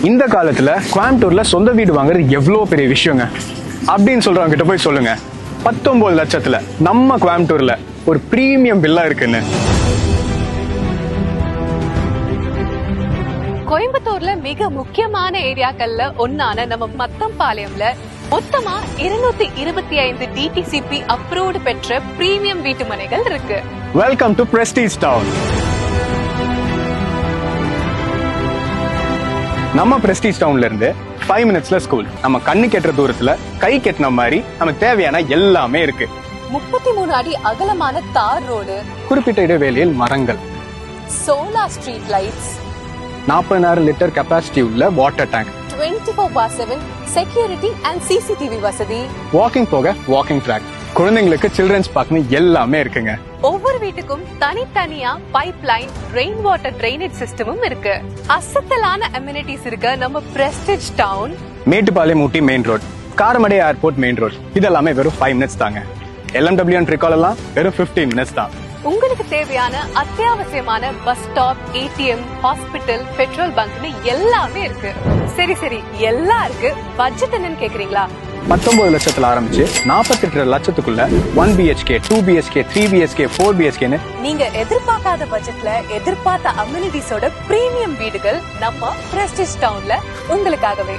இந்த காலத்துல கோயம்புத்தூர்ல சொந்த வீடு வாங்குறது எவ்வளவு பெரிய விஷயங்க அப்படின்னு சொல்றவங்க கிட்ட போய் சொல்லுங்க 19 லட்சத்துல நம்ம கோயம்புத்தூர்ல ஒரு பிரீமியம் வில்லா இருக்குன்னு. கோயம்புத்தூர்ல மிக முக்கியமான ஏரியாக்கள்ல ஒன்னான நம்ம மத்தம்பாளையம்ல மொத்தமா 225 டிடிசிபி அப்ரூவ்டு பெற்ற பிரீமியம் வீட்டு மனைகள் இருக்கு. Welcome to Prestige Town. நம்ம பிரஸ்டீஜ் டவுன்ல இருந்து 5 மினிட்ஸ்ல ஸ்கூல், நம்ம கண்ணு கெட்டுற தூரத்துல கை கெட்டின மாதிரி நமக்கு தேவையான எல்லாமே இருக்கு. 33 அடி அகலமான தார் ரோடு, குறிப்பிட்ட இடைவேளையில் மரங்கள், solar street lights, 40,000 litre capacity உள்ள water tank, 24/7 security and CCTV வசதி, வாக்கிங் போக வாக்கிங் ட்ராக், குழந்தைங்களுக்கு சில்ட்ரன்ஸ் பார்க்னு எல்லாமே இருக்குங்க. ஒவ்வொரு வீட்டுக்கும் தனித்தனியா pipe line, rain water drainage சிஸ்டமும் இருக்கு. அசத்தலான அம்யூனிட்டிஸ் இருக்க நம்ம Prestige Town. Mettupalayam Ooty main road, Karamadai airport main road, இதெல்லாமே வெறும் 5 மினிட்ஸ் தாங்க. LMW அண்ட் ட்ரிகால் எல்லாம் வெறும் 15 மினிட்ஸ் தான். உங்களுக்கு தேவையான அத்தியாவசியமான bus stop, ATM, hospital, petrol பங்க்னு எல்லாமே இருக்கு. சரி எல்லாம் இருக்கு. பட்ஜெட் என்னன்னு கேக்குறீங்களா? 19 லட்சத்துல ஆரம்பிச்சு 48 லட்சத்துக்குள்ள 1 BHK, 2 BHK, 3 BHK, 4 BHKன்னு நீங்க எதிர்பார்க்காத பட்ஜெட்ல எதிர்பார்த்த அம்யூனிட்டிஸோட பிரீமியம் வீடுகள் நம்ம பிரஸ்டீஜ் டவுன்ல உங்களுக்காகவே.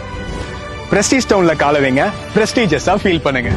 பிரஸ்டீஜ் டவுன்ல கால வைங்க, பிரஸ்டீஜஸா ஃபீல் பண்ணுங்க.